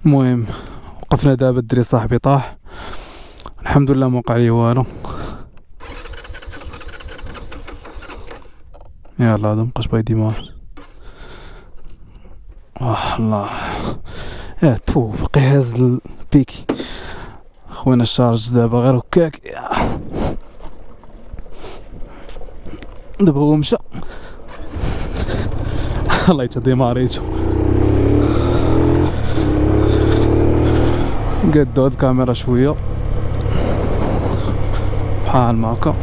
المهم وقفنا دابا، الدري صاحبي طاح، الحمد لله ما وقع ليه والو. يلا هذا مبقاش باغي ديمار. الله تفو بقي هاز البيكي خوينا الشارج دابا غير هكاك. دابا هو مشى. الله يتهدي ماريتو قدو هاد الكاميرا شويه بحال ما هكا.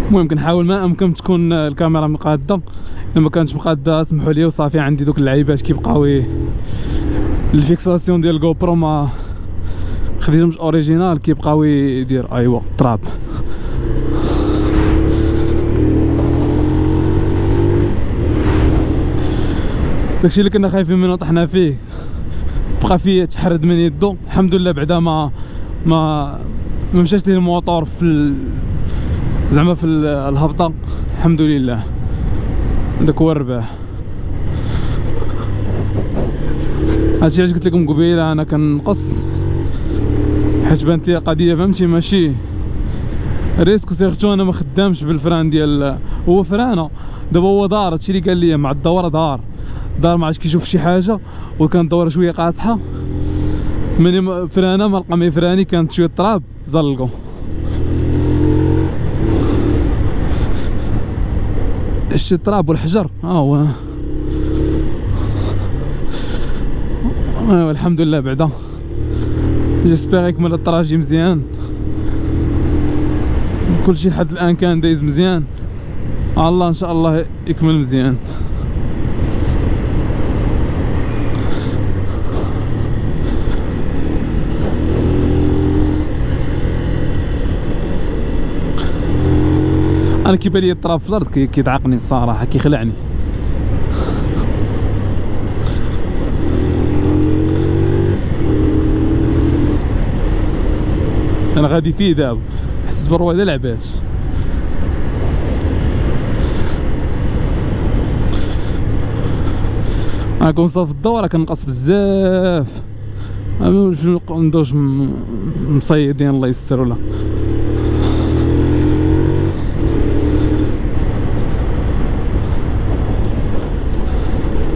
المهم كنحاول ما امكن تكون الكاميرا مقاده، الا ما كانتش مقاده سمحوا لي وصافي. عندي دوك اللعيبات كيبقاو الفيكساسيون ديال الجو برو ما خديتهمش اوريجينال، كيبقاو يدير ايوا طراب. داكشي اللي كنا خايفين منه طحنا فيه، بقى فيه تحرد من يدو. الحمد لله بعدا ما مشاش ليه الموتور في زعما في الهبطه، الحمد لله. داك هو الرباح. هادشي علاش قلت لكم قبيله انا كنقص، حيت بانت لي قضيه فهمتي ماشي ريسك. سيرتو انا ما خدامش بالفران ديال هو فرانه دابا، هو دار هادشي اللي قال لي مع الدوره دار ما عادش كيشوف شي حاجه، وكان الدوره شويه قاصحه من فرانه ما لقى ما يفراني، كانت شويه تراب زلقو. الشي التراب والحجر هو ايوا الحمد لله. بعدا جيسبيغ يكمل الطراجي مزيان، كلشي لحد الان كان دايز مزيان، الله ان شاء الله يكمل مزيان. انا كيبان لي التراب في الارض كيضعقني الصراحه، كيخلعني. انا غادي فيه دابا، حسيت بالرويضه لعبات. انا كنوصل في الدوره كنقص بزاف، ندوش مصيدين الله يسر. ولا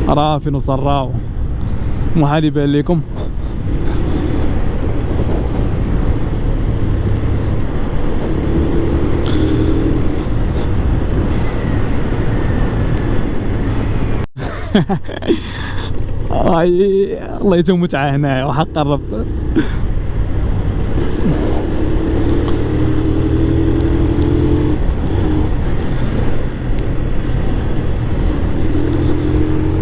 راه فين وصراو محال يبان لكم. الله يجو متعه هنايا وحق الرب.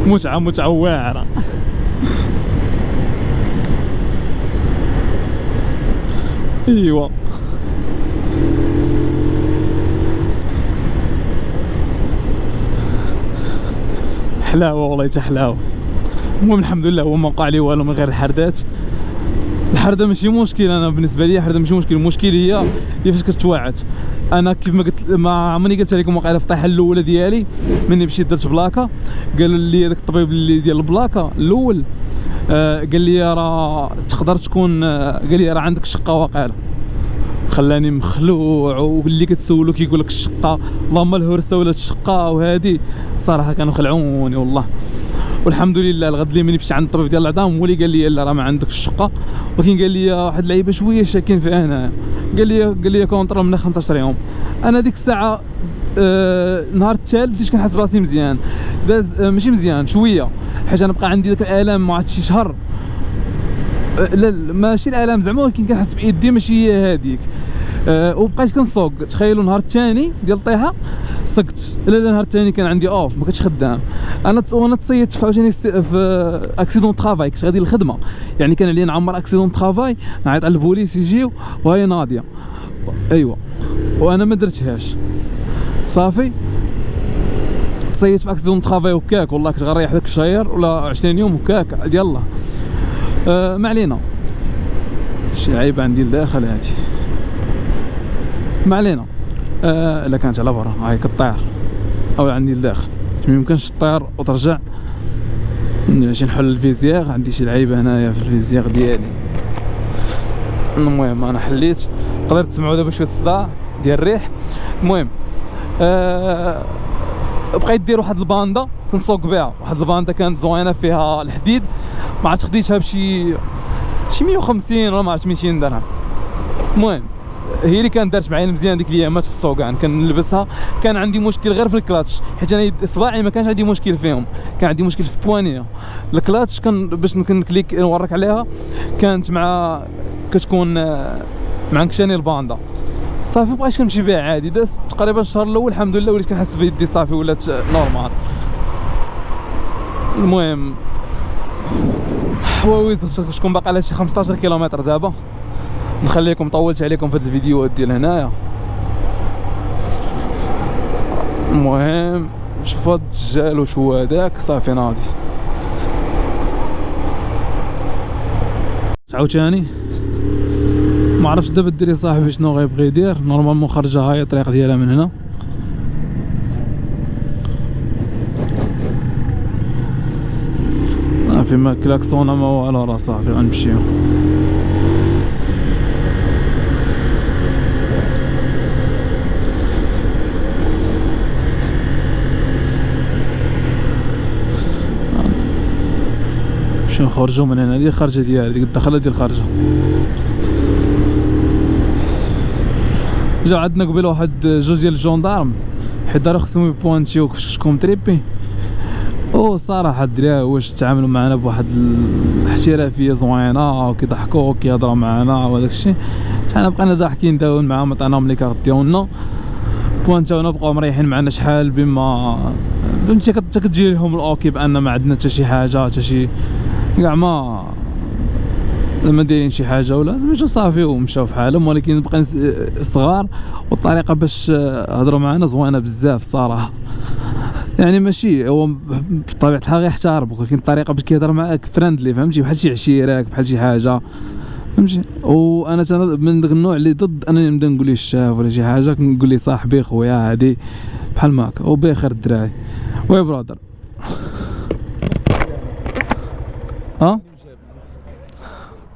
متعه واعره. ايوا حلاوه والله حتى حلاوه. المهم الحمد لله هو ما وقع لي والو من غير الحردات. الحرده ماشي مشكل، انا بالنسبه لي الحرده ماشي مشكل. المشكل هي فاش كتواعد. انا كيف ما قلت، ما عمرني قلت لكم واقيلا في الطيحه الاولى ديالي مني مشيت درت بلاكه، قالوا لي داك الطبيب اللي ديال البلاكه الاول قال لي راه تقدر تكون قال لي راه عندك شقه واقيلا. خلاني مخلوع، واللي كتسولو كيقول لك الشقه اللهم الهرسه ولا الشقه، وهذه صراحه كانوا خلعوني والله. والحمد لله الغد اللي ملي مشيت عند الطبيب ديال العظام هو اللي قال لي لا راه ما عندكش الشقه، ولكن قال لي واحد اللعيبه شويه شاكين فيها هنا. قال لي كونطرول من 15 يوم. انا ديك الساعه نهار الثالث بديت كنحس براسي مزيان، داز ماشي مزيان شويه، حيت انا بقى عندي داك الالام ما عرفتش شي شهر. لا ماشي الالام زعما، ولكن كنحس بايدي ماشي هي هذيك. وبقيت كنسوق. تخيلوا نهار الثاني ديال الطيحه سقت. لا نهار الثاني كان عندي اوف ما كنتش خدام. وانا تصيدت عاوتاني في اكسيدون طرافاي، كنت غادي للخدمه، يعني كان عليا نعمر اكسيدون طرافاي، نعيط على البوليس يجيو وهي ناضيه. ايوا وانا ما درتهاش صافي. تصيد في اكسيدون طرافاي وكاك، والله كنت غنريح داك الشهير ولا 20 يوم وكاك. يلا ما علينا، شي عيب عندي لداخل هادي، ما علينا. الا كانت على برا هاي كطير او عندي لداخل، ميمكنش تطير وترجع. نمشي نحل الفيزياغ، عندي شي لعيبه هنايا في الفيزياغ ديالي. المهم انا حليت، تقدر تسمعوا دابا شويه صداع ديال الريح. المهم بقيت دير واحد الباندا كنسوق بها، واحد الباندا كانت زوينه فيها الحديد، ما عرفتش خديتها بشي 150 ولا ما عرفت 200 درهم. المهم هي اللي كانت دارت معايا مزيان ديك الايامات في السوقان، كنلبسها. كان عندي مشكل غير في الكلاتش، حيت انا اصبعي ما كانش عندي مشكل فيهم، كان عندي مشكل في البوانيه. الكلاتش كان باش نكليك نورك عليها كانت كتكون مع انكشاني الباندا صافي. مبقيتش كنمشي بها عادي. داز تقريبا الشهر الاول الحمد لله وليت كنحس بيدي صافي ولات نورمال. المهم حواويز شكون باقي على شي 15 كيلومتر دابا. نخليكم طولت عليكم في هاد الفيديوهات ديال هنايا. المهم شوف هاد الدجال وشو هداك صافي ناضي. عاوتاني ما عرفتش دابا الدري صاحبي شنو غيبغي يدير. نورمالمون خرجه هاي الطريق ديالها من هنا. صافي ما كلاكسونا ما والو، راه صافي غنمشيو. باش نخرجو من هنا. هادي الخرجه ديالي، ديك الدخله ديال الخرجه. جا عندنا قبيله واحد جوج ديال الجوندارم حيت خصهم يبوانتيو كيفاش تكون تريبي. او صراحه الدراري واش تعاملوا معنا بواحد الاحترافيه زوينه وكيضحكوا وكيهضروا معنا وهداك الشيء. حنا بقينا ضاحكين داون معاهم، عطيناهم لي كارت ديالنا بوانتاونا، بقاو مريحين معنا شحال بما فهمتي. كتجي لهم الاوكي بان ما عندنا حتى شي حاجه، حتى شي كاع ما لما دايرين شي حاجه ولا سميتو صافي ومشاو في حالهم. ولكن بقينا صغار والطريقه باش هضروا معنا زوينه بزاف صراحه. يعني ماشي هو بطبيعه الحال غيحتارمك، ولكن الطريقه باش كيهضر معاك فريندلي فهمتي، بحال شي عشيرك بحال شي حاجه فهمتي. وانا من داك النوع اللي ضد انني نبدا نقول ليه الشاف ولا شي حاجه، كنقول ليه صاحبي خويا عادي بحال ما هكا وبخير الدراري. وي برادر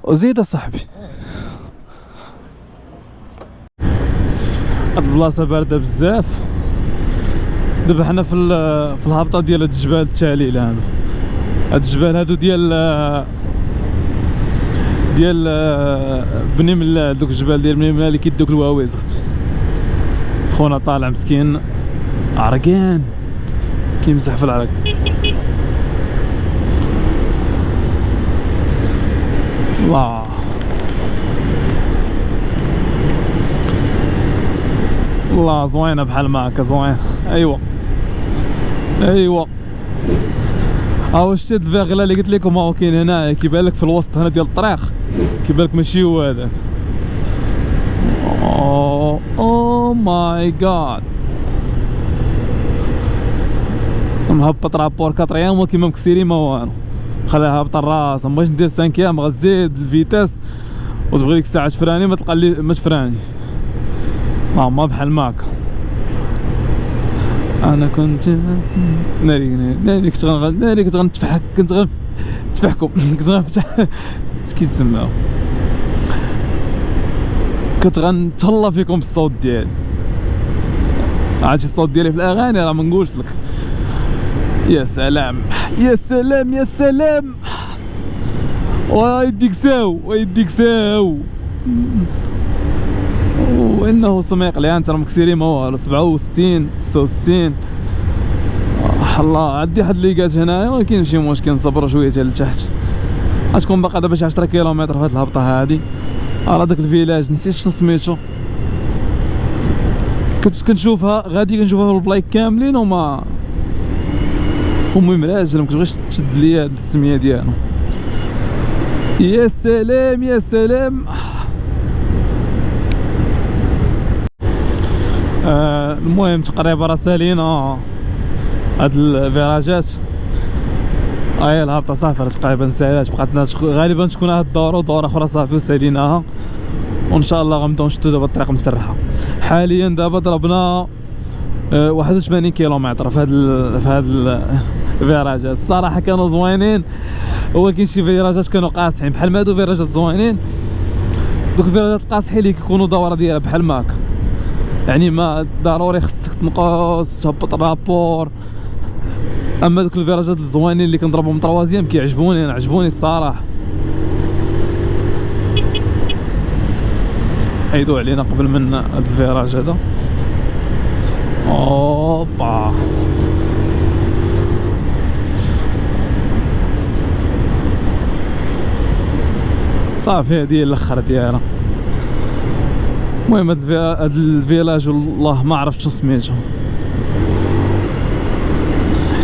وزيد صاحبي. هاد البلاصه بارده بزاف. دابا حنا في الهبطه ديال هاد الجبال التالي هادو. هاد الجبال هادو ديال بني ملال، دوك الجبال ديال بني ملال اللي كيدوك الواويز. خونا طالع مسكين عرقان كيمسح في العرق. الله الله زوينه بحال ما هكا زوين. ايوا هاو شتي الفيغلا اللي قلت لكم هاو كاين هنا، كيبان لك في الوسط هنا ديال الطريق، كيبان لك ماشي هو هذاك. او ماي جاد مهبط رابور 4 ايام وكيما مكسيرين ما والو. خليها هابط الراس. مبغيتش ندير 5 ايام غزيد الفيتاس وتبغي ديك الساعه تفراني ما تلقى لي ما تفراني. ما بحال ماك. انا كنت ناري كنت غنتفحك، كنت غنتفحكم كنت غنفتح كيتسمعوا، كنت غنتهلا فيكم بالصوت ديالي. عرفتي الصوت ديالي في الاغاني راه ما نقولش لك. يا سلام يا سلام يا سلام. ويديك ساو وانه سميق لي انت راه مكسيرين ما والو. 67 66 الله. عندي حد اللي قالت هنايا ولكن ماشي مشكل، نصبروا شويه حتى لتحت. غتكون باقا دابا شي 10 كيلومتر في هاد الهبطه هادي. راه داك الفيلاج نسيت شنو سميتو، كنت كنشوفها غادي كنشوفها في البلايك كاملين وما فمي مراجل، مكتبغيش تشد ليا هاد السميه ديالو. يا سلام يا سلام. المهم تقريبا راه سالينا هاد الفيراجات هاي الهابطه صافي راه تقريبا ساهلات، بقات لنا غالبا تكون هاد الدوره ودوره اخرى صافي وساليناها، وان شاء الله غنبداو نشدو دابا الطريق مسرحه. حاليا دابا ضربنا 81 كيلومتر في هاد الفيراجات. الصراحه كانوا زوينين، هو كاين شي فيراجات كانوا قاصحين بحال ما هادو فيراجات زوينين. دوك الفيراجات القاصحين اللي كيكونوا دوره ديالها بحال ما هكا، يعني ما ضروري خصك تنقص تهبط الرابور. اما دوك الفيراجات الزوينين اللي كنضربهم طروازيام كيعجبوني، انا عجبوني الصراحه. حيدوا علينا قبل من هاد الفيراج هذا. اوبا صافي هادي هي الاخر ديالها. المهم هاد الفيلاج والله ما عرفت شنو سميتو،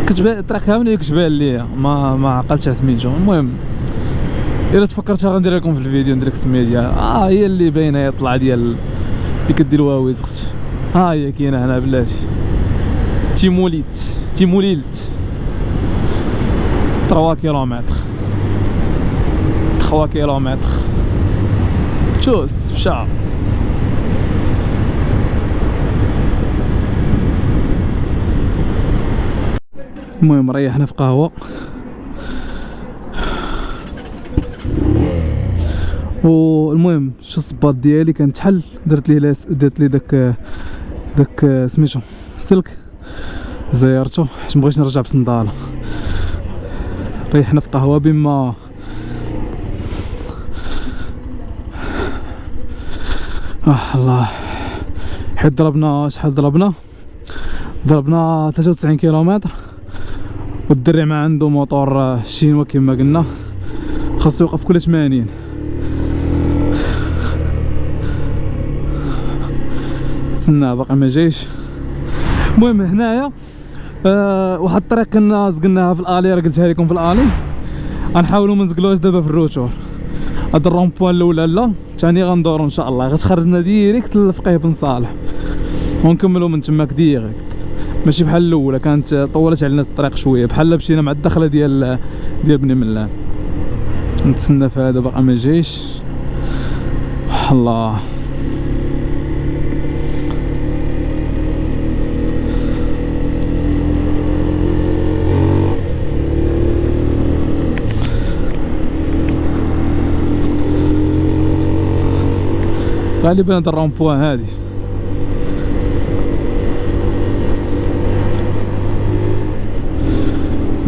كتبان الطريق كامل كتبان ليا ما عقلتش سميتو. المهم الا تفكرتها غندير لكم في الفيديو ندير لك السميه ديالها. هي اللي باينه هي طلع ديال اللي كدير واويز اختي. هي كاينه هنا بلاتي تيموليت 3 كيلومتر 3 كيلومتر تشوس مشى. المهم ريحنا في قهوه، والمهم شو الصباط ديالي كانت تحل، درت لي داك سميتو السلك زيرتو حيت مبغيتش نرجع بصنداله. ريحنا في قهوه بما الله. حيت ضربنا شحال ضربنا 93 كيلومتر، والدري ما عنده موتور شينوا كما قلنا خاصو يوقف كل 80. تسناه باقي ما جايش. المهم هنايا واحد الطريق كنا زقلناها في الالي، راه قلتها لكم في الالي. غنحاولوا ما نزقلوهاش دابا في الروتور. هاد الرومبوان الاولى لا، الثاني غندورو ان شاء الله، غتخرجنا ديريكت لفقيه بن صالح ونكملوا من تماك ديريكت. ماشي بحال الاولى كانت طولت علينا الطريق شويه، بحال مشينا مع الدخله ديال بني ملان. نتسنى في هذا باقي ما جايش. الله غالبا هاد الرومبوان هادي.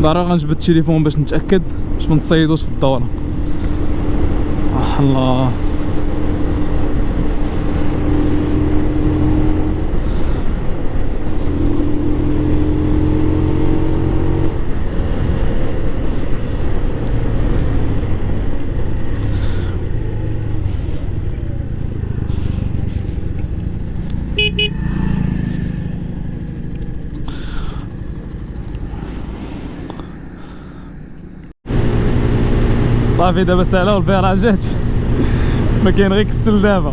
ضروري غنجبد التليفون باش نتاكد باش ما نتصيدوش في الدوره. الله صافي دابا سالاو الفيراجات ما كاين غير كسل دابا.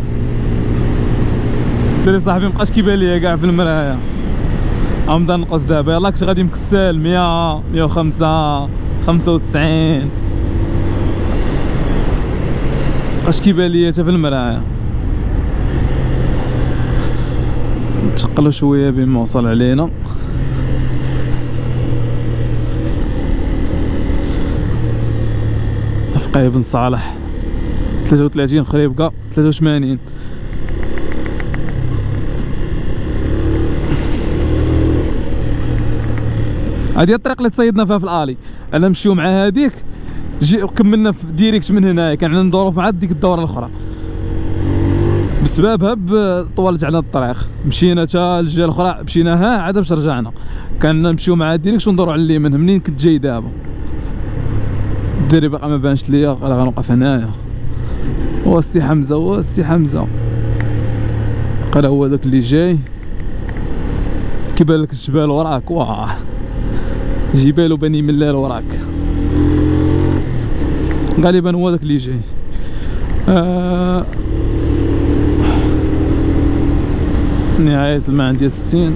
دري صاحبي مبقاش كيبان ليا كاع في المرايا، غنبدا نقص دابا. يلاه كنت غادي مكسل 100 105 95 مبقاش كيبان ليا حتى في المرايا. نتقلو شويه بين ما وصل علينا. فقيه بن صالح 33 خريبكا 83. هادي الطريق اللي تصيدنا فيها في الالي. انا نمشيو مع هاديك كملنا في ديريكت من هنايا، كان عندنا ندورو مع ديك الدوره الاخرى. بسببها طولت على الطريق، مشينا حتى الجهه الاخرى مشيناها عاد باش رجعنا. كان نمشيو مع ديريكت وندورو على اليمين منين كنت جاي دابا. الدري باقي ما بانش ليا، غنوقف هنايا. هو السي حمزه قال هو داك اللي جاي. كيبان لك الجبال وراك، واه جبال بني ملال وراك. غالبا هو داك اللي جاي. نهاية الماء ديال السين،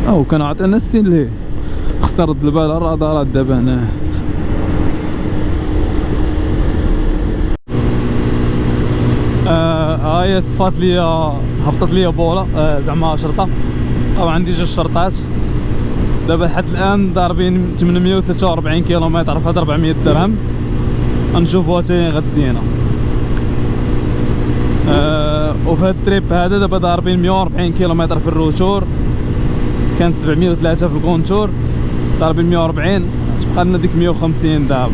او كان عطينا السين ليه. استرد البال الرادارات دابا هنا. هاهي طفات ليا، هبطت ليا بوله زعما شرطه، او عندي جوج شرطات دابا لحد الان ضاربين 843 كيلومتر في هاد 400 درهم. غنشوفوها تاني غدينا. وفي هاد التريب هذا دابا ضاربين 140 كيلومتر في الروتور، كانت 703 في الكونتور، ضاربين 140، تبقى لنا ديك 150 دابا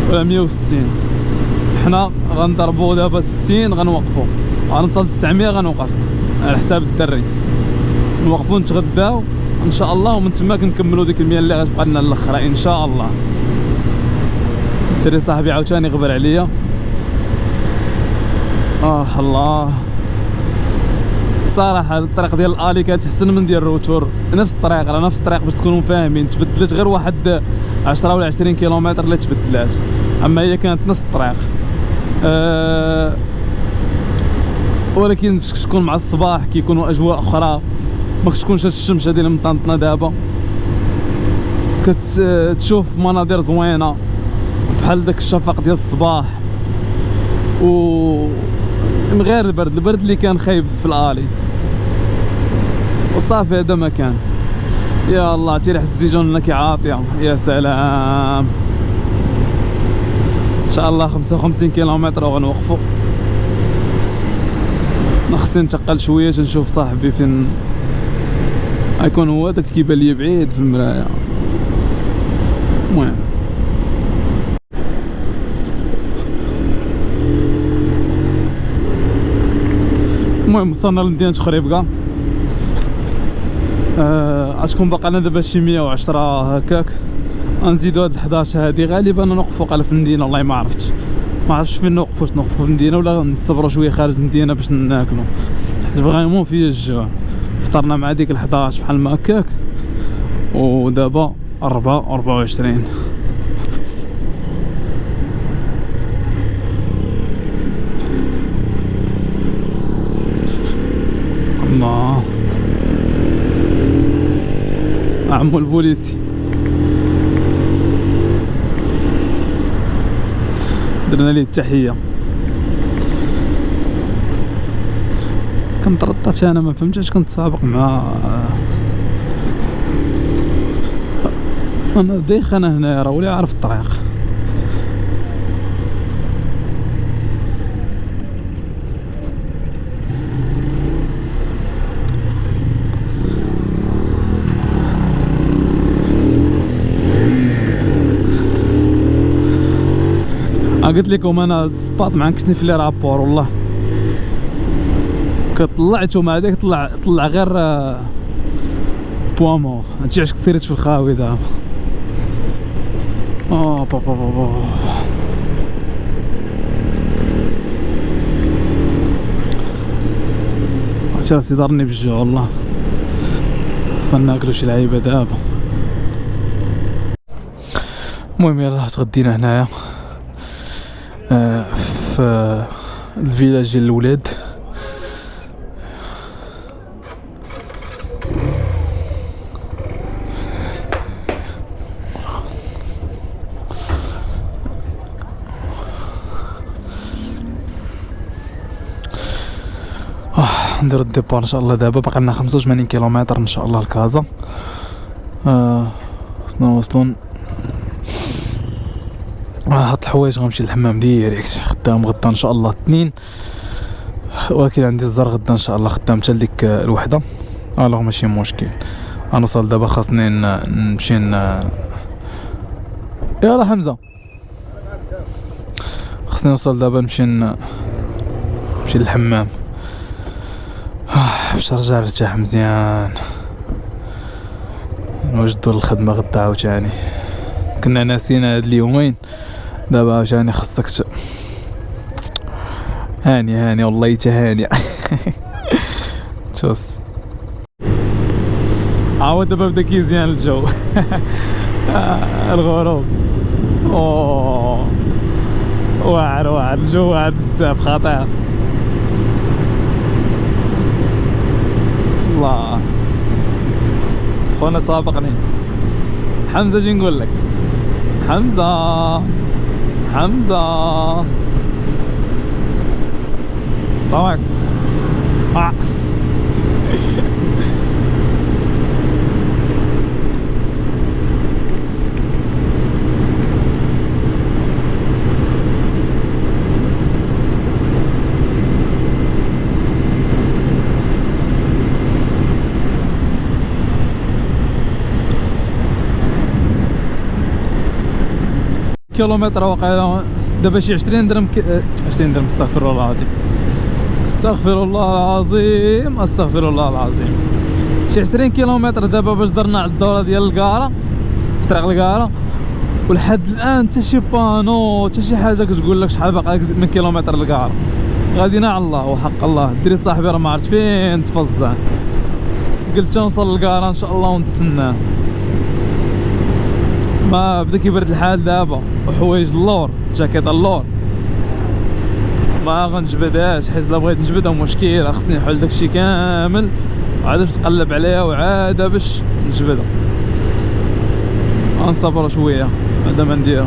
ولا 160. حنا غنضربو دابا 60 غنوقفو، غنوصل 900 غنوقف على حساب الدري، نوقفو نتغداو ان شاء الله، ومن تما كنكملو ديك المية اللي غتبقى لنا الاخرى ان شاء الله. الدري صاحبي عاوتاني غبر عليا. الله الصراحه الطريق ديال الالي كانت احسن من ديال الروتور، نفس الطريق راه نفس الطريق باش تكونوا فاهمين، تبدلت غير واحد 10 ولا 20 كيلومتر اللي تبدلات، اما هي كانت نفس الطريق. ولكن فاش تكون مع الصباح كيكونوا اجواء اخرى، ما كتكونش هاد الشمس هادي اللي مطنطنا دابا، كتشوف مناظر زوينه بحال داك الشفق ديال الصباح، و من غير البرد اللي كان خايب في الالي، وصافي هذا ما كان. يا الله تي ريحه الزيتون لنا كيعاطيه، يا سلام. ان شاء الله 55 كيلومتر وغنوقفوا. خصني نتقل شويه نشوف صاحبي فين غيكون، هو داك كيبان لي بعيد في المرايه. المهم وصلنا لمدينة خريبكا. غتكون باقا لنا دابا شي 110 هكاك، غنزيدو هاد 11 هادي غالبا نوقفو قال في المدينة، والله ما عرفتش فين نوقفو، واش نوقفو في المدينة ولا نتصبروا شويه خارج المدينة باش ناكلو، حيت فريمون فيا الجوع. فطرنا مع ديك 11 بحال ما هكاك، ودابا 24. الله عمو البوليسي درنا ليه التحية. كنترطات انا ما فهمتش، كنت سابق مع انا دايخ انا هنا راه ولا عارف الطريق. قلت لكم انا السباط ما عنكشني في لي رابور، والله كطلعتو مع هذاك طلع غير بوامور. هادشي علاش كثيرت في الخاوي دابا. بابا عرفتي راسي ضرني بالجوع والله، خصنا ناكلو شي لعيبه دابا. المهم يلاه تغدينا هنايا في الفيلاج ديال الولاد. نديرو الديبار ان شاء الله. دابا باقي لنا 85 كيلومتر ان شاء الله لكازا. خصنا نوصلو. هاد الحوايج غنمشي للحمام ديريكت خدام غدا ان شاء الله 2، ولكن عندي الزر غدا ان شاء الله خدام حتى لديك الوحده. الوغ ماشي مشكل. غنوصل دابا، خاصني نمشي يلا حمزه، خاصني نوصل دابا نمشي للحمام باش نرجع نرتاح مزيان، نوجدو للخدمه غدا عاوتاني. كنا ناسيين هاد اليومين، دابا عاوتاني خاصك هاني والله تهاني. تشوس عاود دابا بدا كيزيان الجو. الغروب واعر الجو واعر بزاف خطير. الله خونا سابقني. حمزه جي نقول لك، حمزه السلام عليكم. كيلومتر واقع دابا شي 20 درهم 20 درهم، استغفر الله العظيم، استغفر الله العظيم، استغفر الله العظيم. شي 20 كيلومتر دابا باش درنا على الدوره ديال الكاره في طريق الكاره، ولحد الان حتى شي بانو حتى شي حاجه كتقول لك شحال باقي من كيلومتر للكاره. غادينا على الله وحق الله. الدري صاحبي راه ما عرفت فين تفزع، قلت نوصل للكاره ان شاء الله ونتسناه. ما بدا كيبرد الحال دابا، وحوايج اللور جاكيط اللور ما غنجبدهاش، حيت الا بغيت نجبدها مشكل، خصني نحل داكشي كامل وعاد باش نقلب عليها وعاد باش نجبدها. غنصبروا شويه هذا ما نديرو.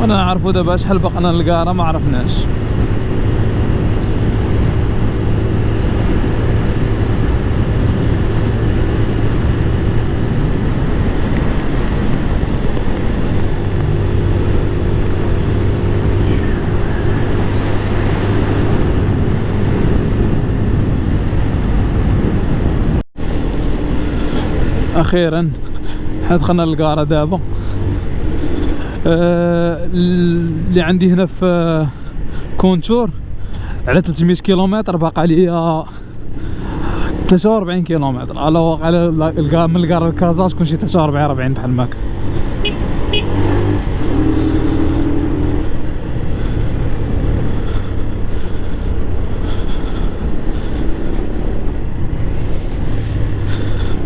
وانا نعرفوا دابا شحال باقينا للكاره ما عرفناش. اخيرا دخلنا للكاره دابا. اللي عندي هنا في كونتور على 300 كيلومتر باقا ليا 43 كيلومتر. على واقع من الكاره لكازا تكون شي 43 40 بحال ماك.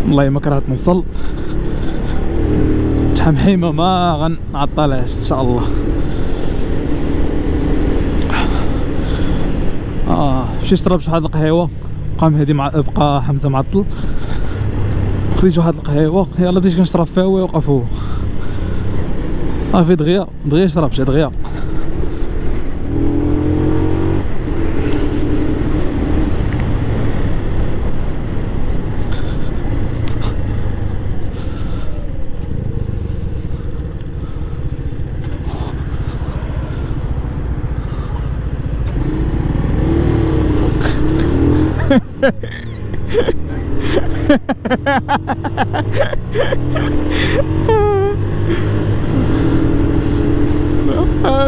والله ما كرهت نوصل تحمحيمه ما غنعطلهاش ان شاء الله. مشيت شربت واحد القهيوه، بقى مهدي بقى حمزه معطل، خديت واحد القهيوه يلاه بديت كنشرب فيها هو يوقف هو صافي دغيا شربت دغيا.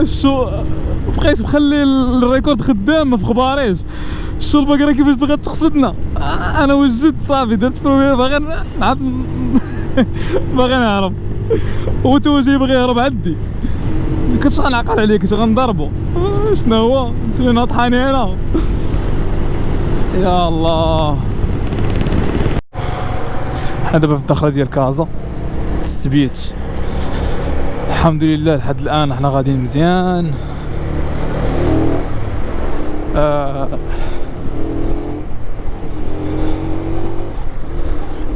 شو بقيت مخلي الريكورد خدام ما فخباريش. شو البقره كيفاش بغات تقصدنا. انا وجدت صافي درت بروبير باغي نعرف باغي نهرب، وتو جاي باغي يهرب عندي. كنتش غنعقل عليك، كنت غنضربو. شنو هو انت ناطحاني هنا يا الله. حنا دابا في الدخله ديال كازا السبيت، الحمد لله لحد الان حنا غاديين مزيان.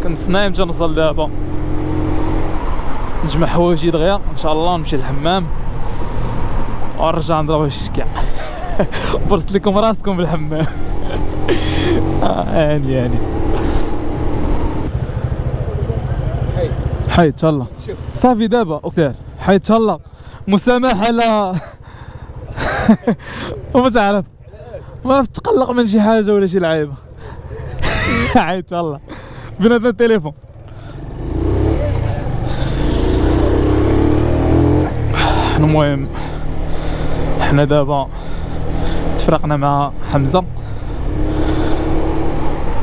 كنتسنى امتى نوصل دابا، نجمع حوايجي دغيا ان شاء الله ونمشي للحمام ونرجع نضرب شي شكاع. برست لكم راسكم بالحمام. هاني حي تهلا صافي دابا اختار حي تهلا مسامحة لا. وما تعرف ما تقلق من شي حاجة ولا شي لعيبة. حي تهلا بيناتنا التليفون. المهم حنا دابا تفرقنا مع حمزة.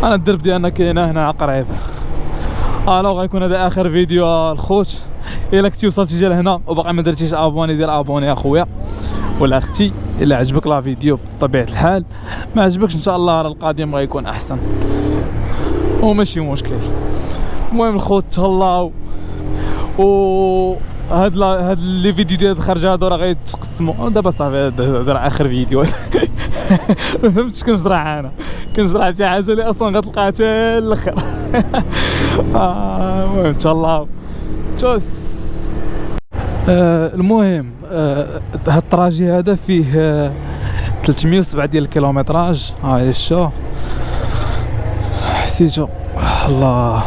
انا الدرب ديالنا كاينه هنا قريب. الوغ غيكون هذا اخر فيديو الخوت. الا كنتي وصلتي حتى لهنا وباقي ما درتيش ابوني، دير ابوني اخويا ولا اختي. الا عجبك لا فيديو بطبيعه الحال، ما عجبكش ان شاء الله القادم غيكون احسن وماشي مشكل. المهم الخوت تهلاو، و هاد لي فيديو ديال الخرج هادو راه غيتقسموا دابا صافي. هذا راه اخر فيديو. ما فهمتش كنشرح انا، كنشرح شي حاجه اللي اصلا غتلقاها حتى الاخر. المهم تشالله تشوس. المهم هاد الطراجي هذا فيه 307 ديال الكيلومتراج. ها هي الشو حسيتو الله.